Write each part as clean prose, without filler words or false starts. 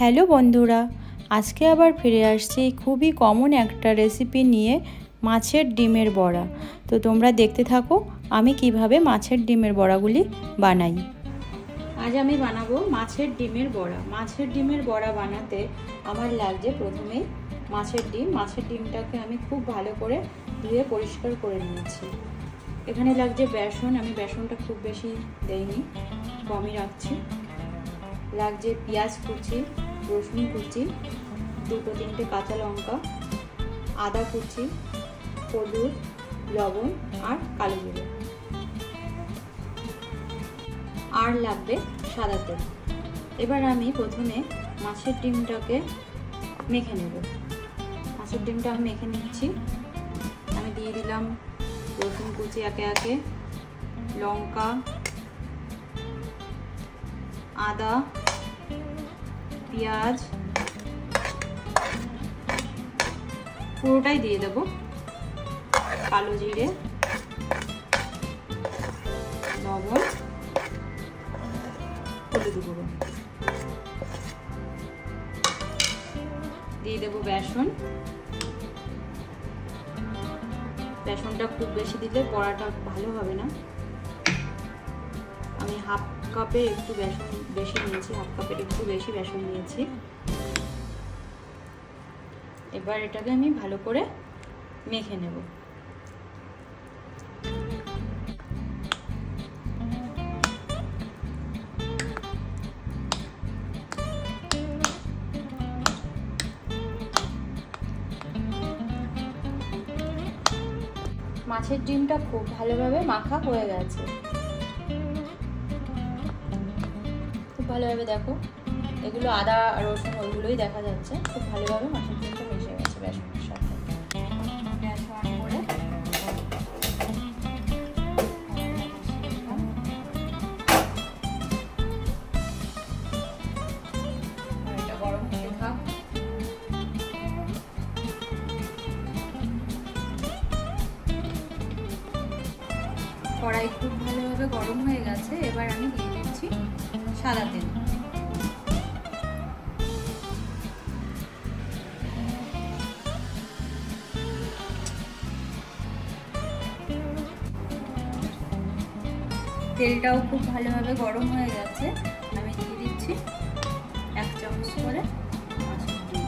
Hello বন্ধুরা, আজকে আবার ফিরে আসছি খুবই কমন একটা রেসিপি নিয়ে, মাছের ডিমের বড়া। তো তোমরা দেখতে থাকো আমি কিভাবে মাছের ডিমের বড়াগুলি বানাই। আজ আমি বানাবো মাছের ডিমের বড়া। মাছের ডিমের বড়া বানাতে আমার লাগছে প্রথমে মাছের ডিম। মাছের ডিমটাকে আমি খুব ভালো করে ধুয়ে পরিষ্কার করে নিয়েছি। এখানে লাগছে বেসন, আমি বেসনটা খুব বেশি দেইনি, কমই রাখছি। লাগছে পেঁয়াজ কুচি, রসুন কুচি, দুটো তিনটে কাঁচা লঙ্কা, আদা কুচি, হলুদ, লবণ আর কালো জিরে, আর লাগবে সাদা তেল। এবার আমি প্রথমে মাছের ডিমটাকে মেখে নেব। মাছের ডিমটা আমি মেখে নিচ্ছি। আমি দিয়ে দিলাম রসুন কুচি একে একে, লঙ্কা, আদা, পেঁয়াজ পুরোটাই দিয়ে দেব, কালো জিরে, লবণ, হলুদ গুঁড়ো, দিয়ে দেব বেসন। বেসনটা খুব বেশি দিলে বড়াটা ভালো হবে না। আমি হাফ কাপে একটু বেসন বেশি নিয়েছি, হাফ কাপের একটু বেশি বেসন নিয়েছি। এবার এটাকে আমি ভালো করে মেখে নেব। মাছের ডিমটা খুব ভালোভাবে মাখা হয়ে গেছে। খুব ভালোভাবে দেখো, এগুলো আদা রসুন ওইগুলোই দেখা যাচ্ছে। খুব ভালোভাবে মাছের ডিমটা মিশে গেছে বেসনের সাথে। গ্যাস অন করে এটা গরম হতে থাক। কড়াই খুব ভালোভাবে গরম হয়ে গেছে। এবার আমি দিয়ে দিচ্ছি সাদা তেল। তেলটাও খুব ভালোভাবে গরম হয়ে গেছে। আমি দিয়ে দিচ্ছি 1 চামচ করে মাছের ডিম।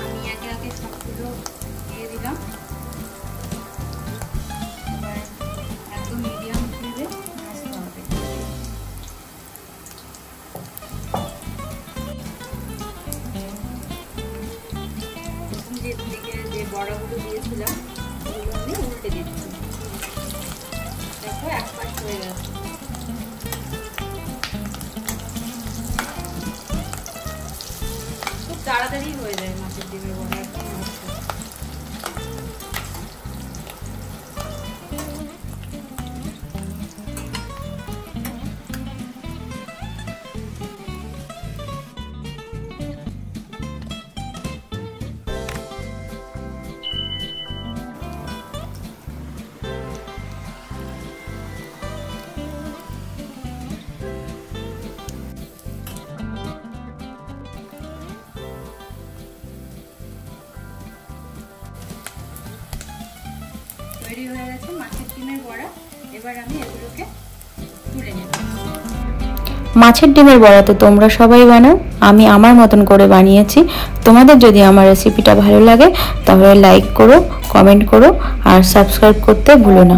আমি একে একে সবগুলো দিয়ে দিলাম। এবার একদম মিডিয়াম ফ্লেমে ভাজতে হবে। যে বড়াগুলো দিয়েছিলাম ওগুলো আমি উল্টে দিচ্ছি। দেখো এক পাশ হয়ে গেছে। খুব তাড়াতাড়ি হয়ে যায় মাছের ডিমের বড়া। তৈরি হয়ে গেছে মাছের ডিমের বড়া। এবার আমি এগুলোকে তুলে নেব। মাছের ডিমের বড়া তো তোমরা সবাই বানাও, আমি আমার মতন করে বানিয়েছি। তোমাদের যদি আমার রেসিপিটা ভালো লাগে তাহলে লাইক করো, কমেন্ট করো আর সাবস্ক্রাইব করতে ভুলো না।